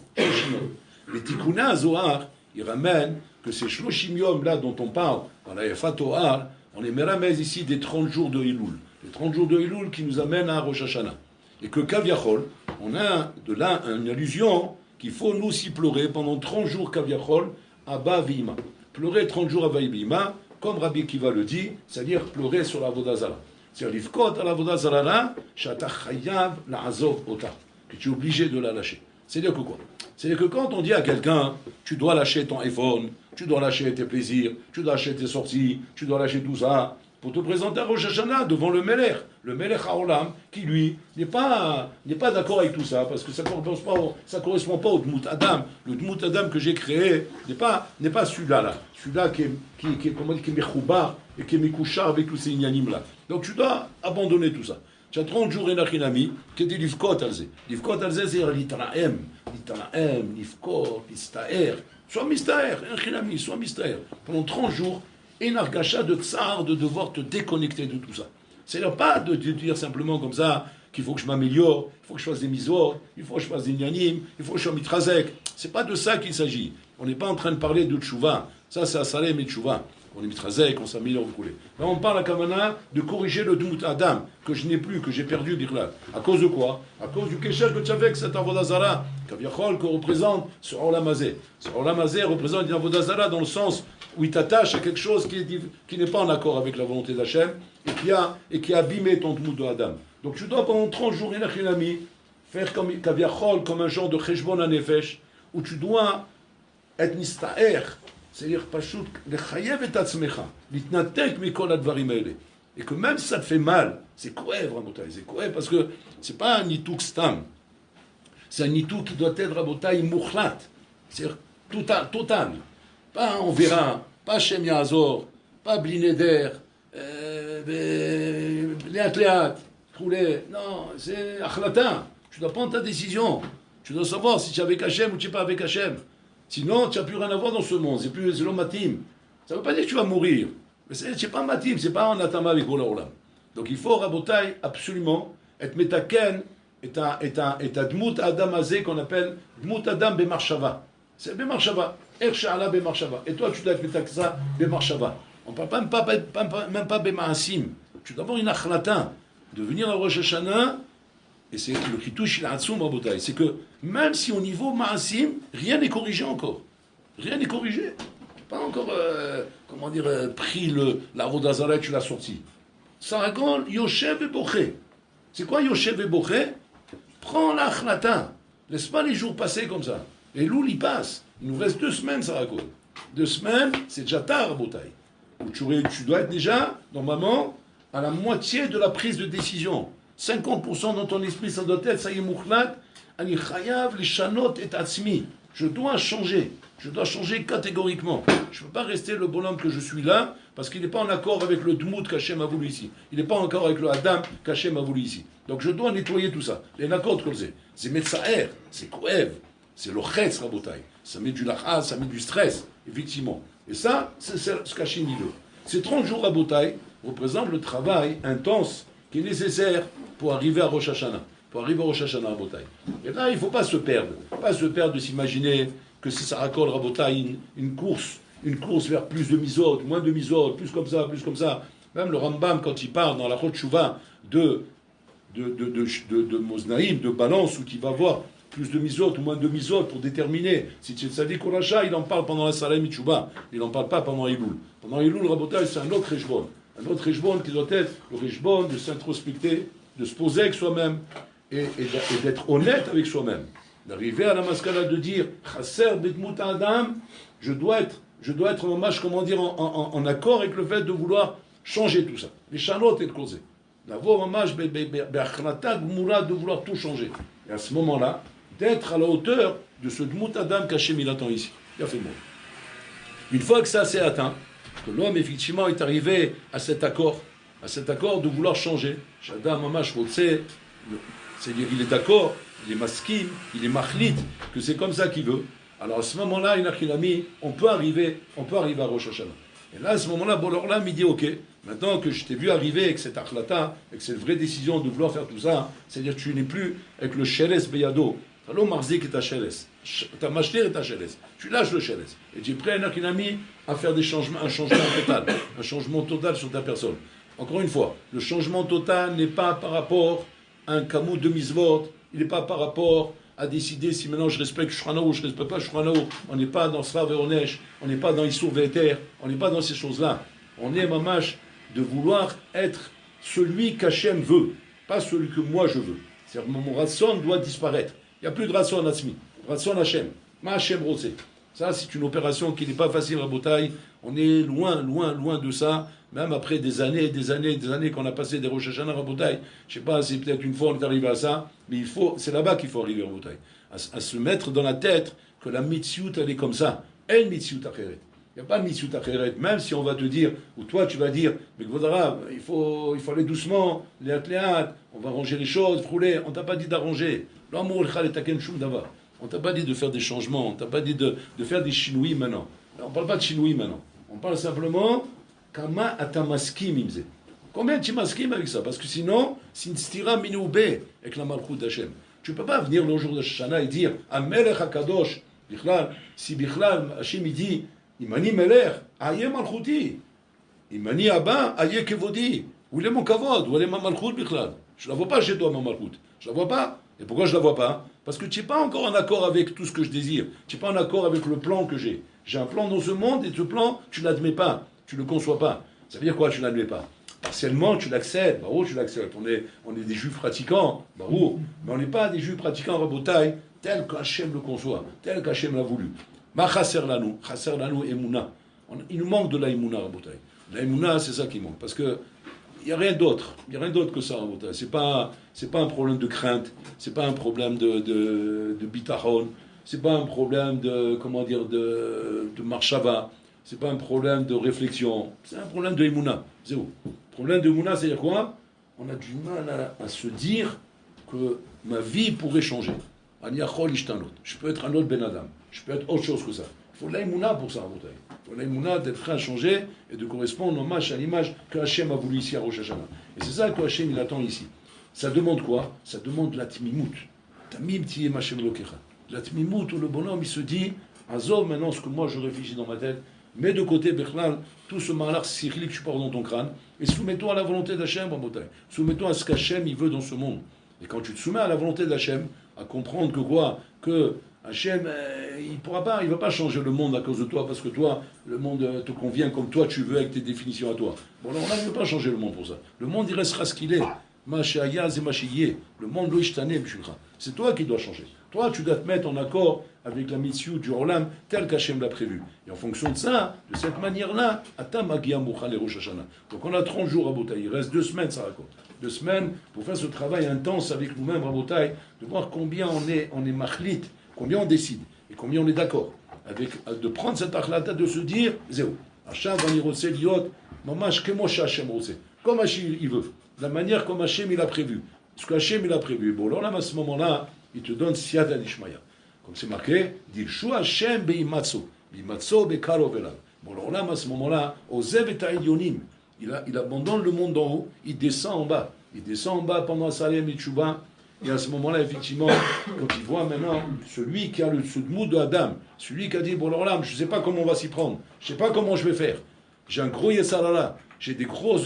Les Tikuna Zohar, il ramène que ces Shloshim Yom là dont on parle dans la Yafat Ohar, on les méramèse ici des 30 jours de Elul. Les 30 jours de Elul qui nous amènent à Rosh Hashanah. Et que Kaviachol, on a de là une allusion qu'il faut nous aussi pleurer pendant 30 jours Kaviachol, Abba V'Ima. Pleurer 30 jours Abba V'Ima, comme Rabbi Akiva le dit, c'est-à-dire pleurer sur la Avodah Zara. C'est-à-dire l'ifkot à la Avodah Zara là, Shata Chayav La'azov Ota, que tu es obligé de la lâcher. C'est-à-dire que quoi? C'est-à-dire que quand on dit à quelqu'un, tu dois lâcher ton iPhone, tu dois lâcher tes plaisirs, tu dois lâcher tes sorties, tu dois lâcher tout ça, pour te présenter à Rosh Hashanah devant le Melech Haolam, qui lui n'est pas d'accord avec tout ça, parce que ça ne correspond pas au Dmout Adam. Le Dmout Adam que j'ai créé n'est pas celui-là, celui-là qui est mechoubar et qui est mekouchar avec tous ces ignanim-là. Donc tu dois abandonner tout ça. Tu as 30 jours enachinami, qui est des livkot alzé. Livkot alzé, c'est l'itraem, livkot, listaer. Sois mistaer, enachinami, sois mistaer. Pendant 30 jours, enargacha de tsar, de devoir te déconnecter de tout ça. C'est-à-dire pas de dire simplement comme ça qu'il faut que je m'améliore, il faut que je fasse des misor, il faut que je fasse des nyanim, il faut que je sois mitrazek. C'est pas de ça qu'il s'agit. On n'est pas en train de parler de tchouva. Ça, c'est à Salem et tchouva. On est mitrazek, on s'améliore, vous voulez. Là, on parle à Kavana de corriger le Dmout Adam, que je n'ai plus, que j'ai perdu, Birlal. À cause de quoi? À cause du Kesher que tu avais avec cette Avodah Zara, Kaviachol, que représente ce Olamazé. Ce Olamazé représente une Avodah Zara dans le sens où il t'attache à quelque chose qui n'est pas en accord avec la volonté d'Hachem et qui a abîmé ton Dmout de Adam. Donc tu dois pendant 30 jours, faire comme Kaviachol, comme un genre de Cheshbon Hanefesh, où tu dois être nistaer. C'est-à-dire, Pachout, lechayev et atzmecha, litnatek mikol advarim haele. Et que même si ça te fait mal, c'est koev, Rabotai, c'est koev, parce que c'est pas un nitouk stam. C'est un nitouk qui doit être, Rabotai, mouchlat. C'est-à-dire, total. Pas on verra, pas Shem Yazor, pas Blineder, Léat, Troulé. Non, c'est achlata. Tu dois prendre ta décision. Tu dois savoir si tu es avec Hachem ou tu n'es pas avec Hachem. Sinon, tu n'as plus rien à voir dans ce monde. C'est l'homme matim. Ça ne veut pas dire que tu vas mourir. Mais c'est pas matim, c'est pas en atama avec Bola Olam. Donc il faut, Rabotai, absolument, être metaken, et ta dmout adam azé qu'on appelle dmout adam bemarshava. C'est bemarshava. Ersha'ala bemarshava. Et toi, tu dois être metaksa bemarshava. On ne parle même pas bemaasim. Tu dois avoir une achlata. De venir à Rosh Hashanah. Et c'est le Kitouch il a Rabotai, c'est que même si au niveau Maasim, rien n'est corrigé encore. Rien n'est corrigé. Pas encore, pris la Avodah Zara et tu l'as sorti. Ça raconte Yoshev et Boché. C'est quoi Yoshev et Boché? Prends la Achlata. Laisse pas les jours passer comme ça. Les loups, ils passent. Il nous reste 2 semaines, ça raconte. 2 semaines, c'est déjà tard, Rabotai. Tu dois être déjà, normalement, à la moitié de la prise de décision. 50% dans ton esprit, ça doit être, ça y est, mouchlat, ani chayav, les chanot et atzmi. Je dois changer catégoriquement. Je ne peux pas rester le bonhomme que je suis là, parce qu'il n'est pas en accord avec le dmout qu'Hachem a voulu ici. Il n'est pas en accord avec le Adam qu'Hachem a voulu ici. Donc je dois nettoyer tout ça. Les nakot comme c'est metzaer, c'est koev, c'est le chetz rabotai. Ça met du lachaz, ça met du stress, effectivement. Et ça, c'est ce qu'Hachem dit. Ces 30 jours rabotai représentent le travail intense qui est nécessaire pour arriver à Rosh Hashanah. Pour arriver à Rosh Hashanah, Rabotai. Et là, il ne faut pas se perdre. Pas se perdre de s'imaginer que si ça raccorde, Rabotai, une course vers plus de misot, moins de misot, plus comme ça. Même le Rambam, quand il parle dans la Chot Shuvah de Moznaïm, de balance, où il va voir plus de misot ou moins de misot pour déterminer si tu es tzaddik ou racha, il en parle pendant la Salem et Shuvah. Il n'en parle pas pendant Elul. Pendant Elul, Rabotai, c'est un autre Rejbon. Un autre Rejbon qui doit être le Rejbon de s'introspecter, de se poser avec soi-même et d'être honnête avec soi-même. D'arriver à la maskala de dire Chasser betmut adam, je dois être en marche, en accord avec le fait de vouloir changer tout ça. Les chanot et le causé. D'avoir en marche de vouloir tout changer. Et à ce moment-là, d'être à la hauteur de ce dmut adam qu'Hachem il attend ici. Il a fait bon. Une fois que ça s'est atteint, que l'homme effectivement est arrivé à cet accord de vouloir changer. Shadam Mamash Rotse, c'est-à-dire il est d'accord il est maskim, il est machlit, que c'est comme ça qu'il veut, alors à ce moment-là, on peut arriver à Rosh Hashanah. Et là, à ce moment-là, Boré Olam, il dit, ok, maintenant que je t'ai vu arriver avec cette akhlata, avec cette vraie décision de vouloir faire tout ça, c'est-à-dire que tu n'es plus avec le sheres beyado, alors marzik et ta sheres, ta machlir et ta sheres, tu lâches le sheres. Et tu es prêt, Nakinami, à faire un changement total sur ta personne. Encore une fois, le changement total n'est pas par rapport à un kamut de misvot, il n'est pas par rapport à décider si maintenant je respecte Shulchan Aruch ou je ne respecte pas Shulchan Aruch. On n'est pas dans Srav et Onesh, on n'est pas dans Issour Ve'eter, on n'est pas dans ces choses-là. On est mamash de vouloir être celui qu'Hachem veut, pas celui que moi je veux. C'est-à-dire que mon ratson doit disparaître. Il n'y a plus de ratson Asmi, ratson Hachem, ma Hachem Rosé. Ça, c'est une opération qui n'est pas facile à Botaï. On est loin de ça. Même après des années qu'on a passé des Rosh Hashanah à Botaï. Je ne sais pas, c'est peut-être une fois on est arrivé à ça, mais c'est là-bas qu'il faut arriver à Botaï. À se mettre dans la tête que la mitzvot, elle est comme ça. Elle mitzvot acheret. Il n'y a pas de mitzvot acheret. Même si on va te dire, ou toi tu vas dire, mais Gvodara, il faut aller doucement, léat, on va arranger les choses, rouler. On ne t'a pas dit d'arranger. L'amour, le taken shum dava. On ne t'a pas dit de faire des changements, on ne t'a pas dit de faire des chinouis maintenant. On ne parle pas de chinouis maintenant. On parle simplement kama atamaskim imze. Combien tu maskim avec ça? Parce que sinon, c'est une stira minoube avec la malchut d'Hachem. Tu ne peux pas venir le jour de Shana et dire Amelech HaKadosh, Bichlal, si Bichlal, Hachem il dit Imani Melech, Aye Malchuti, Imani Abba, Aye Kevodi. Où est mon kavod? Où est ma malchut Bichlal? Je ne la vois pas chez toi, ma malchut. Je ne la vois pas. Et pourquoi je ne la vois pas? Parce que tu n'es pas encore en accord avec tout ce que je désire. Tu n'es pas en accord avec le plan que j'ai. J'ai un plan dans ce monde et ce plan, tu ne l'admets pas. Tu ne le conçois pas. Ça veut dire quoi, tu ne l'admets pas? Partiellement, tu l'acceptes. Barou, tu l'acceptes. On est des juifs pratiquants. Barou. Mais on n'est pas des juifs pratiquants rabotaï tel qu'Hachem le conçoit, tel qu'Hachem l'a voulu. Ma chasser lanou emuna. Il nous manque de la emuna rabotaï. La emuna, c'est ça qui manque. Parce que il n'y a rien d'autre. Il n'y a rien d'autre que ça rabotaï. C'est pas un problème de crainte. C'est pas un problème de bitachon. C'est pas un problème de marshava. C'est pas un problème de réflexion. C'est un problème de emuna. C'est où? Le problème de emuna, c'est-à-dire quoi? On a du mal à se dire que ma vie pourrait changer. Je peux être un autre Ben Adam. Je peux être autre chose que ça. Il faut de l'aïmouna pour ça, il faut de l'aïmouna d'être prêt à changer et de correspondre au match à l'image que Hachem a voulu ici à Rosh Hashanah. Et c'est ça que Hachem il attend ici. Ça demande quoi? Ça demande la tmimout. Tamim tiyem Hachem lokecha. La tmimout où le bonhomme il se dit, Azov, maintenant ce que moi je réfléchis dans ma tête, mets de côté Bechlal, tout ce malheur cyclique que tu portes dans ton crâne, et soumets-toi à la volonté d'Hachem, Rabotai. Soumets-toi à ce qu'Hachem il veut dans ce monde. Et quand tu te soumets à la volonté d'Hachem, à comprendre que quoi? Que Hachem, il ne va pas changer le monde à cause de toi, parce que toi, le monde te convient comme toi tu veux avec tes définitions à toi. Bon, alors là, il ne veut pas changer le monde pour ça. Le monde, il restera ce qu'il est. Le monde, c'est toi qui dois changer. Toi, tu dois te mettre en accord avec la mission du Olam, tel qu'Hachem l'a prévu. Et en fonction de ça, de cette manière-là, donc on a 30 jours à Botaï. Il reste 2 semaines, ça raconte. 2 semaines pour faire ce travail intense avec nous-mêmes à Botaï, de voir combien on est machlit, combien on décide, et combien on est d'accord. De prendre cette akhlata, de se dire, zéro. Hachem va nirose liot, mamash kemosh Hachem rose. Comme Hachem il veut. De la manière comme Hachem il a prévu. Ce que Hachem il a prévu. Bon, alors là, à ce moment-là, il te donne siyata d'Ishmaya. Comme c'est marqué, dit Shu Hachem beimatso, beimatso bekaro velal. Bon, alors là, à ce moment-là, ozev et ta'ilyonim, il abandonne le monde d'en haut, il descend en bas. Il descend en bas pendant Salem et Tchouba. Et à ce moment-là, effectivement, quand il voit maintenant celui qui a le mood de Adam, celui qui a dit, bon alors là, je ne sais pas comment on va s'y prendre, je ne sais pas comment je vais faire. J'ai un gros Yessarala, j'ai des gros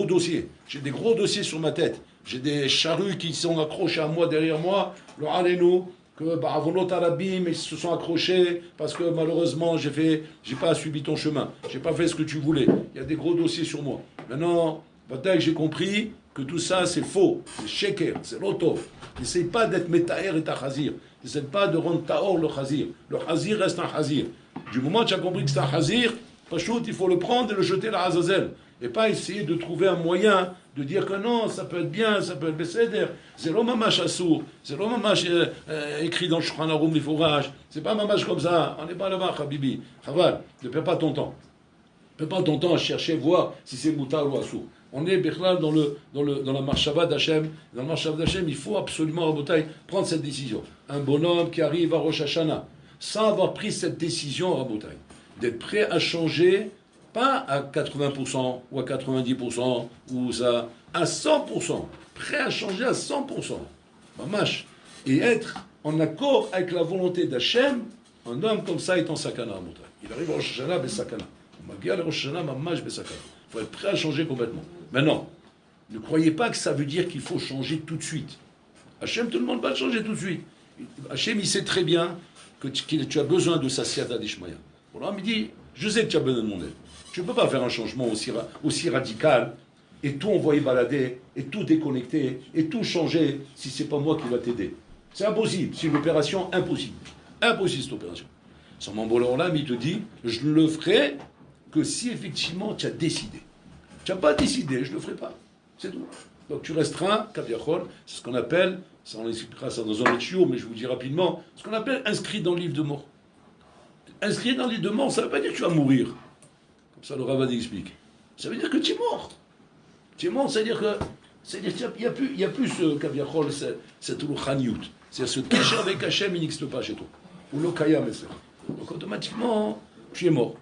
dossiers, j'ai des gros dossiers sur ma tête, j'ai des charrues qui sont accrochées à moi, derrière moi, le Alenu, que Avonot Arabim, ils se sont accrochés parce que malheureusement, j'ai pas suivi ton chemin, j'ai pas fait ce que tu voulais. Il y a des gros dossiers sur moi. Maintenant, bataille, j'ai compris que tout ça c'est faux, c'est sheker, c'est l'otov. N'essaye pas d'être métaher et ta chazir. N'essaye pas de rendre taor le chazir. Le chazir reste un chazir. Du moment que tu as compris que c'est un chazir, pachout, il faut le prendre et le jeter à la hazazel. Et pas essayer de trouver un moyen de dire que non, ça peut être bien, ça peut être besséder. C'est l'homme mamash assour, c'est l'homme mamash écrit dans le Shulchan Aruch les fourrages. C'est pas mamash comme ça. On n'est pas là-bas, Habibi. Chaval, ne perds pas ton temps. Ne perds pas ton temps à chercher, voir si c'est moutar ou assour. On est Bichlal dans la marshava d'Hachem. Dans la marshava d'Hachem, il faut absolument, Rabotai, prendre cette décision. Un bonhomme qui arrive à Rosh Hashanah, sans avoir pris cette décision, Rabotai, d'être prêt à changer, pas à 80% ou à 90%, ou ça, à 100%. Prêt à changer à 100%. Mamash. Et être en accord avec la volonté d'Hachem, un homme comme ça est en sakana, Rabotai. Il arrive à Rosh Hashanah, besakana. Il faut être prêt à changer complètement. Maintenant, ne croyez pas que ça veut dire qu'il faut changer tout de suite. Hachem ne te demande pas de changer tout de suite. Hachem, il sait très bien que tu as besoin de sa siyata d'Ishmaïa. Voilà, il dit, je sais que tu as besoin de mon aide. Tu ne peux pas faire un changement aussi radical et tout envoyer balader, et tout déconnecter, et tout changer si ce n'est pas moi qui va t'aider. C'est impossible. C'est une opération impossible. Impossible cette opération. Son membre-là, il te dit, je ne le ferai que si effectivement tu as décidé. Tu n'as pas décidé, je ne le ferai pas. C'est tout. Donc tu resteras, Kaviachol, c'est ce qu'on appelle, ça on expliquera ça dans un autre chiot, mais je vous dis rapidement, ce qu'on appelle inscrit dans le livre de mort. Inscrit dans le livre de mort, ça ne veut pas dire que tu vas mourir. Comme ça le Ravad explique. Ça veut dire que tu es mort. Tu es mort, c'est-à-dire qu'il n'y a plus ce Kaviachol, cette rouchaniout. C'est-à-dire ce cacher avec Hachem, il n'existe pas chez toi. Ou l'okaya, mais c'est. Donc automatiquement, tu es mort.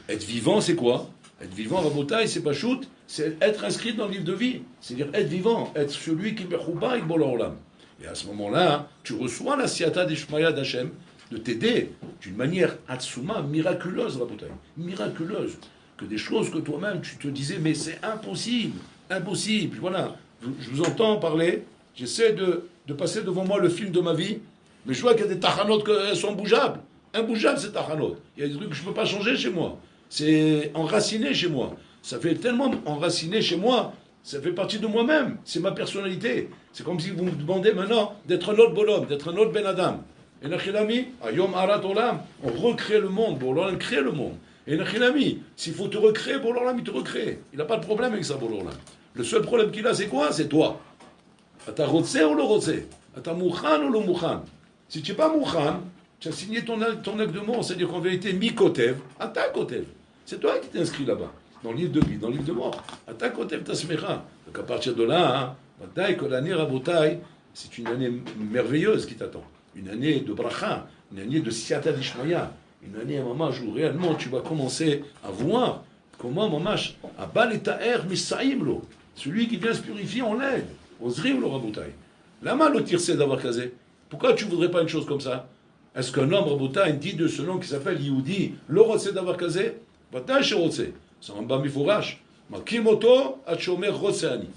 Être vivant, c'est quoi? Être vivant, Rabotai, c'est pas shoot, c'est être inscrit dans le livre de vie. C'est-à-dire être vivant, être celui qui bechouba avec Bololam. Et à ce moment-là, tu reçois la siyata d'Ishmaïa d'Hachem de t'aider d'une manière atsuma, miraculeuse, Rabotai. Miraculeuse. Que des choses que toi-même, tu te disais, mais c'est impossible. Impossible. Voilà. Je vous entends parler, j'essaie de passer devant moi le film de ma vie, mais je vois qu'il y a des tachanot qui sont bougeables. Imbougeable, c'est tachanot. Il y a des trucs que je ne peux pas changer chez moi. C'est enraciné chez moi. Ça fait tellement enraciné chez moi, ça fait partie de moi-même. C'est ma personnalité. C'est comme si vous me demandez maintenant d'être un autre bonhomme, d'être un autre Ben Adam. Et Nachilami, Ayom Arat Olam, on recrée le monde, Bololam crée le monde. Et Nachilami, s'il faut te recréer, Bololam, il te recrée. Il n'a pas de problème avec ça, Bololam. Le seul problème qu'il a, c'est quoi? C'est toi. Ata Rotse ou le Rotse? Ata Mouchan ou le Mouchan? Si tu n'es pas Mouchan, tu as signé ton acte de mort, c'est-à-dire qu'en vérité, mi-kotev, ata kotev. C'est toi qui t'es inscrit là-bas, dans le livre de vie, dans le livre de mort. Ata kotev tasmecha. Donc à partir de là, bataille que l'année Rabotai, c'est une année merveilleuse qui t'attend. Une année de bracha, une année de siyata d'Ishmaïa, une année, mamash, où réellement tu vas commencer à voir comment, mamash, à bal et ta'er misaïmlo. Celui qui vient se purifier, on l'aide. Osrim le Rabotai. Lama le tirse d'avoir casé. Pourquoi tu ne voudrais pas une chose comme ça? Est-ce qu'un homme, Rabotai, dit de ce nom qui s'appelle Yehudi, le Rotse d'avoir casé? Bataille chez Rotse. C'est un bam mifourash. Makimoto achomer Rotseani.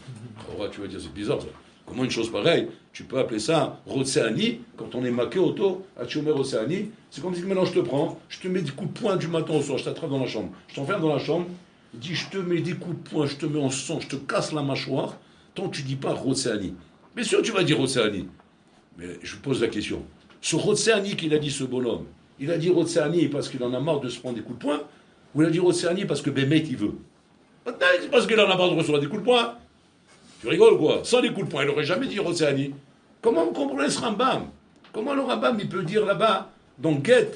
Alors tu vas dire, c'est bizarre ça. Comment une chose pareille, tu peux appeler ça Rotseani, quand on est maké auto, achomer Rotseani? C'est comme si maintenant je te prends, je te mets des coups de poing du matin au soir, je t'attrape dans la chambre. Je t'enferme dans la chambre, je dis, je te mets des coups de poing, je te mets en sang, je te casse la mâchoire, tant que tu dis pas Rotseani. Bien sûr, tu vas dire Rotseani. Mais je vous pose la question. Ce Rotseani qu'il a dit, ce bonhomme, il a dit Rotseani parce qu'il en a marre de se prendre des coups de poing, ou il a dit Rotseani parce que Bémet il veut? C'est parce qu'il en a marre de recevoir des coups de poing. Tu rigoles quoi? Sans des coups de poing, il n'aurait jamais dit Rotseani. Comment vous comprenez ce Rambam? Comment le Rambam il peut dire là-bas, dans Get,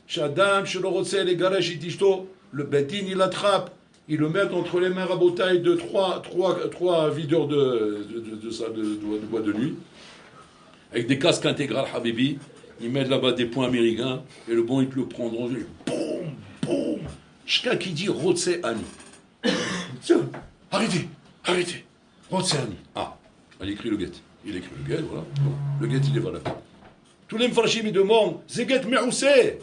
Shadam, Shelo Rotse, les Garesh, Itishto, le Betin il l'attrape, il le met entre les mains Rabotai de trois videurs de bois de nuit, avec des casques intégrales Habibi, ils mettent là-bas des points américains, et le bon, ils te le prendront, et boum, boum, jusqu'à qui dit Rotse Ani. Arrêtez, Rotse Ani. Ah, il écrit le guet. Il écrit le guet, voilà. Le guet, il est valable. Tous les mfarshim, ils demandent, c'est guet me'oussé.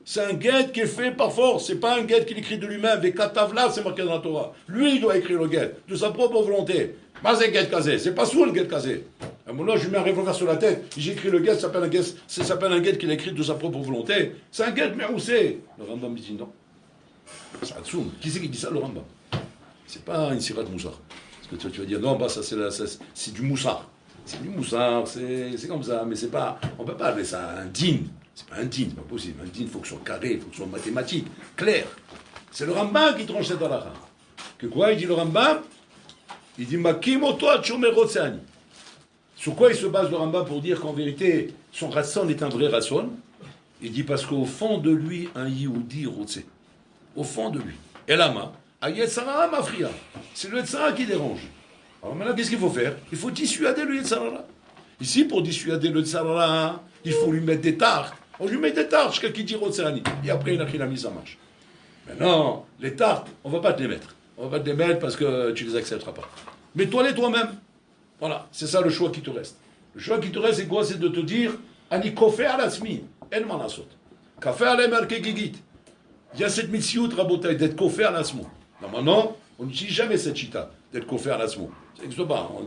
C'est un guet qui est fait par force, c'est pas un guet qu'il écrit de lui-même, avec Katavla, c'est marqué dans la Torah. Lui, il doit écrire le guet, de sa propre volonté. Pas un guet kazé, c'est pas sous le guet kazé. À mon âge, je mets un revolver sur la tête, j'écris le guet, ça s'appelle un guet qu'il a écrit de sa propre volonté. C'est un guet me'oussé. Le Rambam dit non. C'est Hatsoum. Qui c'est qui dit ça, le Rambam? C'est pas une sirat moussar. Parce que tu vas dire, non, bah, ça c'est du moussar. C'est du moussar, c'est comme ça, mais c'est pas, on peut pas appeler ça un din. C'est pas un din, c'est pas possible. Un din, il faut que ce soit carré, il faut que ce soit mathématique, clair. C'est le Rambam qui tranche cette halakha. Que quoi, il dit le Rambam? Il dit, Makimoto achomer Rotseani. Sur quoi il se base le Rambam pour dire qu'en vérité, son rasson est un vrai rasson? Il dit parce qu'au fond de lui, un Yehudi Rotse. au fond de lui. Et lama, Yetzara mafria. C'est le Yetzara qui dérange. Alors maintenant, qu'est-ce qu'il faut faire? Il faut dissuader le Yetzara. Ici, pour dissuader le Yetzara, il faut lui mettre des tartes. On lui met des tartes jusqu'à qu'il dit Rotsani. Et après, il a mis, ça marche. Maintenant, les tartes, on ne va pas te les mettre. On ne va pas te les mettre parce que tu ne les accepteras pas. Mets-toi-les toi-même. Voilà, c'est ça le choix qui te reste. Le choix qui te reste, c'est quoi? C'est de te dire Ani kofer alasmi, en manasot. Kafer alemar gigit. Il y a cette mitziout, rabotai, d'être kofer alasmo. Normalement, on n'utilise jamais cette chita, d'être kofer alasmo. Ça n'existe pas. On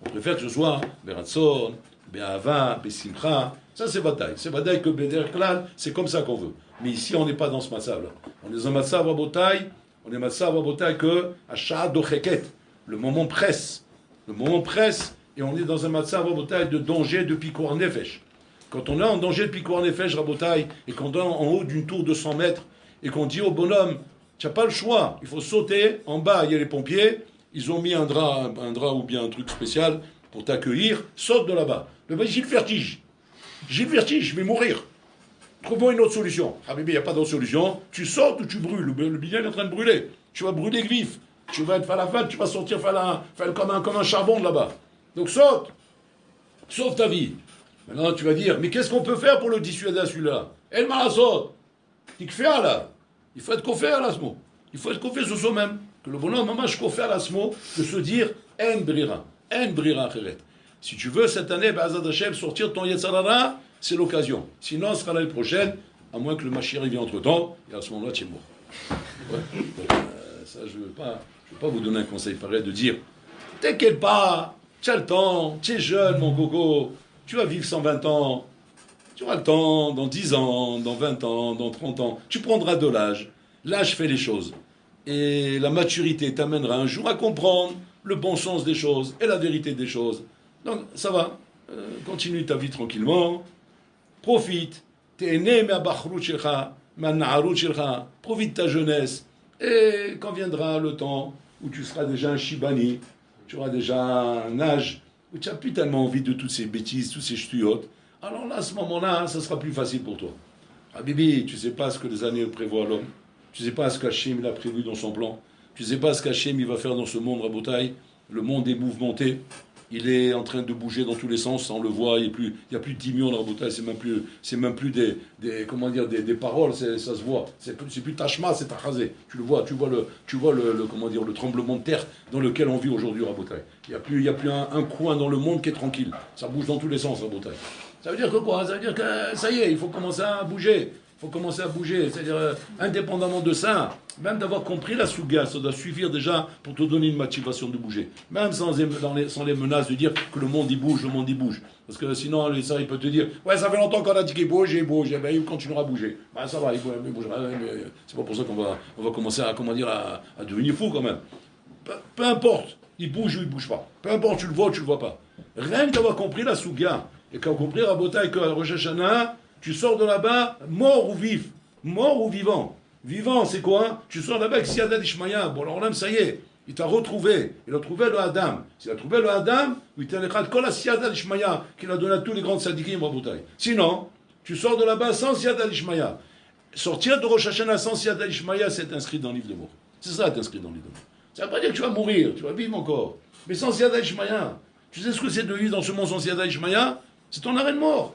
préfère que ce soit beratson, be'ava, be'simcha. Ça, c'est bataille. C'est bataille que Beder Klal, c'est comme ça qu'on veut. Mais ici, on n'est pas dans ce matzav-là. On est dans un matzav rabotai, que Asha docheket. Le moment presse. Le moment presse, et on est dans un matzav rabotai de danger de pikour nefesh. Quand on est en danger de pikour nefesh rabotai, et qu'on est en haut d'une tour de 100 mètres, et qu'on dit au bonhomme, tu n'as pas le choix, il faut sauter, en bas il y a les pompiers, ils ont mis un drap ou bien un truc spécial pour t'accueillir, saute de là-bas. Le mec, j'ai le vertige, je vais mourir. Trouvons une autre solution. Ah bébé, il n'y a pas d'autre solution, tu sautes ou tu brûles, le billet est en train de brûler, tu vas brûler vif, tu vas être falafel, tu vas sortir comme un charbon de là-bas. Donc saute, sauve ta vie. Maintenant tu vas dire, mais qu'est-ce qu'on peut faire pour le dissuader à celui-là? El malasot. Il faut être confère à l'asmo. Il faut être confère sur soi-même. Que le bonhomme, maman, je confère à l'asmo, de se dire en brira acheret. Si tu veux cette année, Be'ezrat Hashem, sortir de ton Yetzarara, c'est l'occasion. Sinon, ce sera l'année prochaine, à moins que le Mashiach vienne entre temps, et à ce moment-là, tu es mort. Ouais. Donc, ça, je ne veux pas vous donner un conseil pareil de dire t'inquiète pas, tu as le temps, tu es jeune, mon gogo, tu vas vivre 120 ans. Tu auras le temps, dans 10 ans, dans 20 ans, dans 30 ans. Tu prendras de l'âge. L'âge fait les choses. Et la maturité t'amènera un jour à comprendre le bon sens des choses et la vérité des choses. Donc, ça va. Continue ta vie tranquillement. Profite. T'es né, profite de ta jeunesse. Et quand viendra le temps où tu seras déjà un shibani, tu auras déjà un âge où tu n'as plus tellement envie de toutes ces bêtises, toutes ces ch'tuyotes. Alors là, à ce moment-là, ça sera plus facile pour toi. Ah Bibi, tu ne sais pas ce que les années prévoient l'homme. Tu ne sais pas ce qu'Hachem il a prévu dans son plan. Tu ne sais pas ce qu'Hachem il va faire dans ce monde rabotaille. Le monde est mouvementé. Il est en train de bouger dans tous les sens. On le voit, il n'y a plus de 10 millions de rabotaille. C'est même plus des paroles. Ça se voit. C'est plus tachma, c'est tachazé. Tu vois le tremblement de terre dans lequel on vit aujourd'hui rabotaille. Il n'y a plus un coin dans le monde qui est tranquille. Ça bouge dans tous les sens rabotaille. Ça veut dire que quoi? Ça veut dire que ça y est, il faut commencer à bouger. C'est-à-dire, indépendamment de ça, même d'avoir compris la souga, ça doit suffire déjà pour te donner une motivation de bouger. Même sans les menaces de dire que le monde y bouge. Parce que sinon, ça, il peut te dire, ouais, ça fait longtemps qu'on a dit qu'il bouge, ben, il continuera à bouger. Ben, ça va, il bougera. Mais c'est pas pour ça qu'on va commencer à devenir fou quand même. Peu importe, il bouge ou il bouge pas. Peu importe, tu le vois ou tu le vois pas. Rien que d'avoir compris la souga, et qu'on compris Rabotai que Rosh Hashanah, tu sors de là-bas, mort ou vivant. Vivant, c'est quoi? Tu sors là-bas avec Siyada d'Ishmaïa. Bon, alors là, ça y est, il t'a retrouvé. Il a trouvé le Adam. S'il a trouvé le Adam, il t'a l'écran de la Siyada d'Ishmaïa qu'il a donné à tous les grands sadikim Rabotai. Sinon, tu sors de là-bas sans Siyada d'Ishmaïa. Sortir de Rosh Hashanah sans Siyada d'Ishmaïa, c'est inscrit dans le livre de mort. C'est ça, c'est inscrit dans le livre de mort. Ça ne veut pas dire que tu vas mourir, tu vas vivre encore. Mais sans Siyada d'Ishmaïa. Tu sais ce que c'est de vivre dans ce monde sans Siyada d'Ishmaïa? C'est ton arrêt de mort.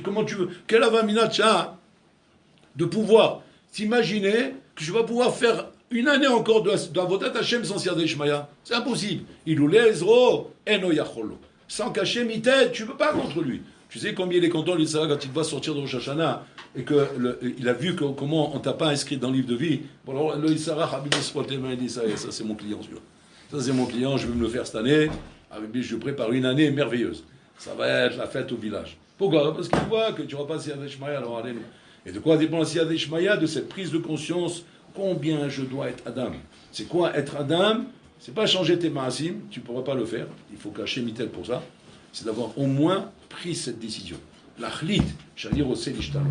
Comment tu veux? Quelle avamina tu as de pouvoir t'imaginer que je vais pouvoir faire une année encore d'avodat Hashem sans Siyada d'Ishmaïa? C'est impossible. Il ou l'ezro eno yacholo. Sans qu'Hachem il t'aide, tu ne peux pas contre lui. Tu sais combien il est content, l'Israël, quand il va sortir de Rosh Hashanah et qu'il a vu comment on ne t'a pas inscrit dans le livre de vie. Bon, alors, le Isara, il dit ça c'est mon client, celui-là. Ça, c'est mon client, je vais me le faire cette année. Je prépare une année merveilleuse. Ça va être la fête au village. Pourquoi? Parce qu'il voit que tu n'auras pas Siyada d'Ishmaïa, alors allez-nous. Et de quoi dépend la Siyada d'Ishmaïa? De cette prise de conscience, combien je dois être Adam. C'est quoi être Adam? C'est pas changer tes maasim, tu ne pourras pas le faire. Il faut qu'Hachem m'aide pour ça. C'est d'avoir au moins pris cette décision. L'achlit, c'est-à-dire au selishtalot.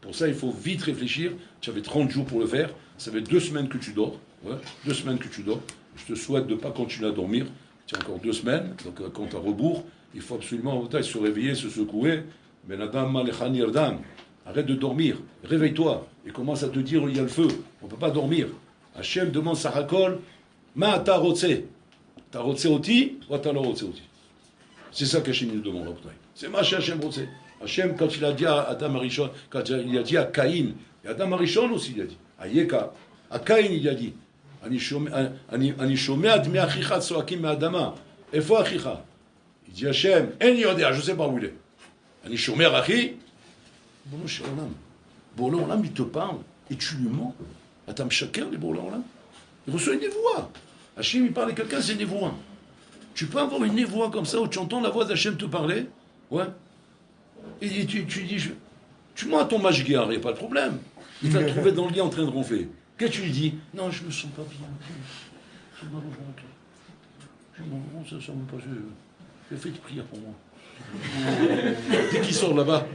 Pour ça, il faut vite réfléchir. Tu avais 30 jours pour le faire. Ça fait 2 semaines que tu dors. Ouais, 2 semaines que tu dors. Je te souhaite de ne pas continuer à dormir. Tu as encore 2 semaines. Donc, quand tu as rebours, il faut absolument se réveiller, se secouer. Ben Adam Malechani Erdam. arrête de dormir, réveille-toi, et commence à te dire, il y a le feu, on ne peut pas dormir. Hachem demande sa hakol, ma ta rotse oti, ou ta lo rotse oti. C'est ça qu'Hachem nous demande, c'est ma Hachem rotse. Hachem, quand il a dit à Adam Arishon, quand il a dit à Caïn, et Adam Arishon aussi il a dit, à Yeka, à Caïn il a dit, Ani shomea dmi achicha tsoakim me'adama. Efo achicha? Il dit Hachem, en yodea, je ne sais pas où il est. Ani shomea achi? Bono shel olam. Bono olam, il te parle, et tu lui mens. Atam shaker, les bono olam. Il reçoit une névoie. Hachem, il parle à quelqu'un, c'est une névoie. Tu peux avoir une névoie comme ça, où tu entends la voix d'Hachem te parler, ouais. Et tu dis, tu mens à ton mashgiar, il n'y a pas de problème. Il va te trouver dans le lit en train de ronfler. Qu'est-ce que tu lui dis? Non, je me sens pas bien. J'ai mal au ventre. J'ai mal au ventre, ça ne me passe. J'ai fait une prière pour moi. Dès qu'il sort là-bas,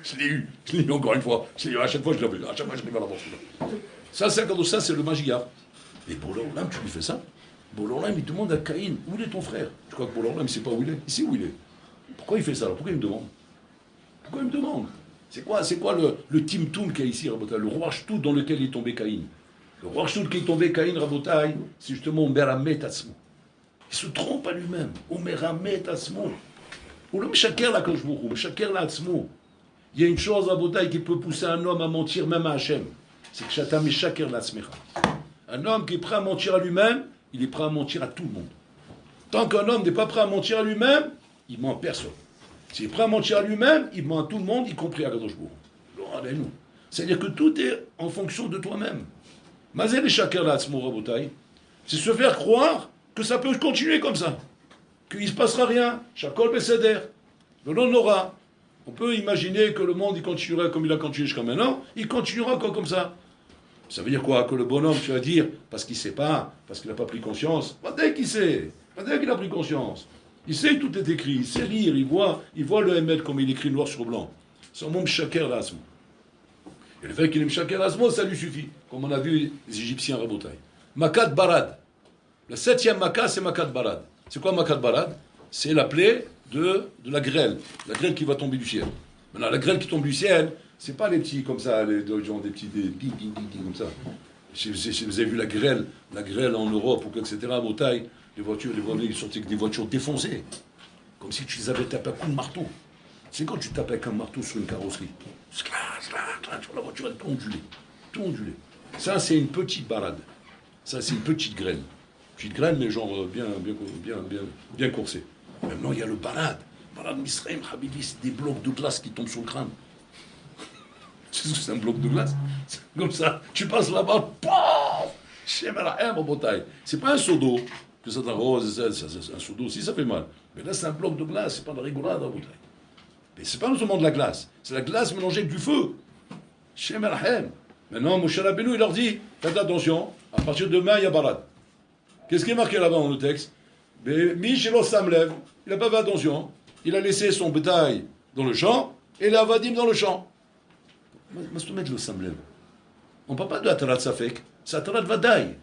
je l'ai eu encore une fois. À chaque fois, je l'ai vu. À chaque fois, je l'ai vu à la Ça, c'est le mashgiar. Et Boulorlam, tu lui fais ça? Boulorlam, il demande à Caïn, où est ton frère? Tu crois que Boulorlam, il ne sait pas où il est? Il sait où il est. Pourquoi il fait ça alors? Pourquoi il me demande? Pourquoi il me demande? C'est quoi le Timtoum qu'il y a ici, Rabotai? Le roi Shtout dans lequel est tombé Caïn. Le roi Shtout qui est tombé Caïn, Rabotai, c'est justement Omeramet Atzmo. Il se trompe à lui-même. Omeramet Atzmo. Ou le Meshaker la Koshbourou, Meshaker la Atzmo. Il y a une chose, Rabotai, qui peut pousser un homme à mentir même à Hachem. C'est que Shata Meshaker la Atzmecha. Un homme qui est prêt à mentir à lui-même, il est prêt à mentir à tout le monde. Tant qu'un homme n'est pas prêt à mentir à lui-même, il ment à personne. S'il est prêt à mentir à lui-même, il ment à tout le monde, y compris à Kadosh Baruch Hu. C'est-à-dire que tout est en fonction de toi-même. Mazel et Shaker la Atzmo Rabotai, c'est se faire croire que ça peut continuer comme ça, qu'il ne se passera rien. Shakol Beseder, le non aura. On peut imaginer que le monde il continuera comme il a continué jusqu'à maintenant, il continuera encore comme ça. Ça veut dire quoi? Que le bonhomme, tu vas dire, parce qu'il ne sait pas, parce qu'il n'a pas pris conscience. Dès qu'il sait, dès qu'il a pris conscience. Il sait que tout est écrit, il sait lire, il voit le Hémet comme il écrit noir sur blanc. C'est un monde Shaker l'asmo. Et le fait qu'il aime Shaker l'asmo, ça lui suffit. Comme on a vu les Égyptiens à Rabotai. Makat Barad. Le 7e Makat, c'est Makat Barad. C'est quoi Makat Barad? C'est la plaie de la grêle. La grêle qui va tomber du ciel. Maintenant, la grêle qui tombe du ciel, c'est pas les petits comme ça, genre des petits ping comme ça. Si vous avez vu la grêle en Europe, ou etc., à Rabotai, les voitures, ils sortaient avec des voitures défoncées. Comme si tu les avais tapées à coups de marteau. C'est quand tu tapes avec un marteau sur une carrosserie. La voiture, elle est tout ondulée. Ça, c'est une petite barade. Ça, c'est une petite graine. Petite graine, mais genre bien coursée. Maintenant, il y a le barade. Barade Misraim, Habibi, c'est des blocs de glace qui tombent sur le crâne. C'est un bloc de glace. C'est comme ça. Tu passes là-bas, paf! C'est pas un seau d'eau. Que ça t'arrose, c'est un seau d'eau, si ça fait mal. Mais là, c'est un bloc de glace, c'est pas de la rigolade à bouteille. Mais c'est pas seulement de la glace, c'est la glace mélangée avec du feu. Shem Elachem. Maintenant, Moshe Rabbeinu, il leur dit, faites attention, à partir de demain, il y a barad. Qu'est-ce qui est marqué là-bas dans le texte? Michelo Samlev, il n'a pas fait attention. Il a laissé son bétail dans le champ, et les avadim dans le champ. Mais c'est mettre le Samlev. On ne parle pas de Atarat Safek, c'est Atarat Vadaï.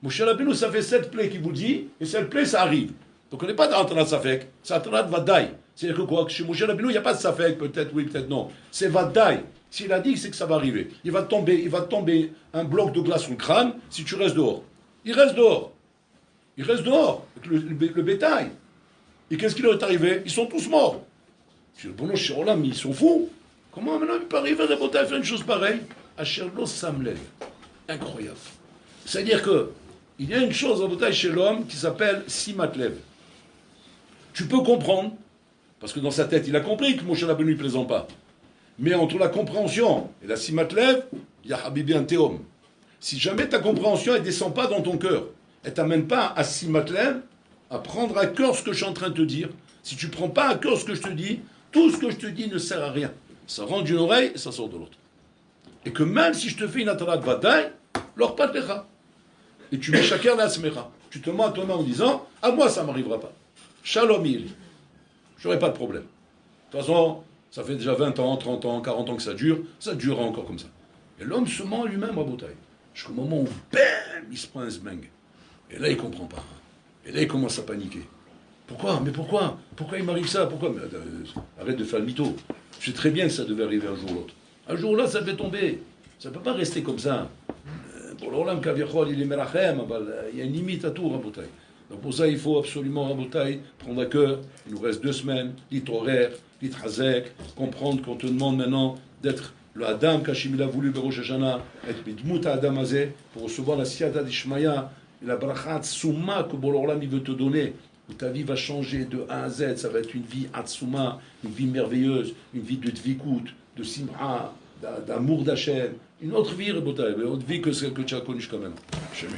Moshe Rabbeinu, ça fait 7 plaies qu'il vous dit, et 7 plaies, ça arrive. Donc on n'est pas dans Atarat Safek, c'est Atarat Vadaï. C'est-à-dire que quoi? Que chez Moshe Rabbeinu, il n'y a pas de Safek, peut-être oui, peut-être non. C'est Vadaï. S'il a dit, c'est que ça va arriver. Il va tomber un bloc de glace sur le crâne si tu restes dehors. Il reste dehors. Il reste dehors, avec le bétail. Et qu'est-ce qui leur est arrivé? Ils sont tous morts. Je dis, bon, chez Olam, ils sont fous. Comment maintenant il peut arriver à faire une chose pareille? Asherlo Samlev. Incroyable. C'est-à-dire que il y a une chose en bataille chez l'homme qui s'appelle Simatlev. Tu peux comprendre, parce que dans sa tête, il a compris que Moshe Rabbeinu ne plaisante pas. Mais entre la compréhension et la Simatlev, il y a Habibi un théum. Si jamais ta compréhension ne descend pas dans ton cœur, elle ne t'amène pas à Simatlev, à prendre à cœur ce que je suis en train de te dire, si tu ne prends pas à cœur ce que je te dis, tout ce que je te dis ne sert à rien. Ça rentre d'une oreille et ça sort de l'autre. Et que même si je te fais une atarat vadaï, leur pas de et tu mets chacun la smecha. Tu te mets à toi-même en disant, à moi ça ne m'arrivera pas. Shalom il. J'aurai pas de problème. De toute façon, ça fait déjà 20 ans, 30 ans, 40 ans que ça durera encore comme ça. Et l'homme se ment lui-même à bataille. Jusqu'au moment où, bam, il se prend un zbeng. Et là, il ne comprend pas. Et là, il commence à paniquer. Pourquoi? Mais pourquoi? Pourquoi il m'arrive ça? Pourquoi? Mais, arrête de faire le mytho. Je sais très bien que ça devait arriver un jour ou l'autre. Un jour là, ça devait tomber. Ça ne peut pas rester comme ça. Pour l'Olam Kaviachol, il est merachem, il y a une limite à tout, Rabotai. Donc pour ça, il faut absolument, Rabotai, prendre à cœur. Il nous reste 2 semaines, l'itorer, l'itrazek, comprendre qu'on te demande maintenant d'être le Adam qu'Hachim il a voulu, Berosh Hashanah, être Bidmut Adam Azeh, pour recevoir la Siyata d'Ishmaya, la Brachat Souma que Bololam il veut te donner, où ta vie va changer de A à Z, ça va être une vie Atsuma, une vie merveilleuse, une vie de Dvikut, de Simra, d'amour d'Hachem, une autre vie, Rabotai, une autre vie que celle que tu as connue jusqu'à maintenant. Hashem,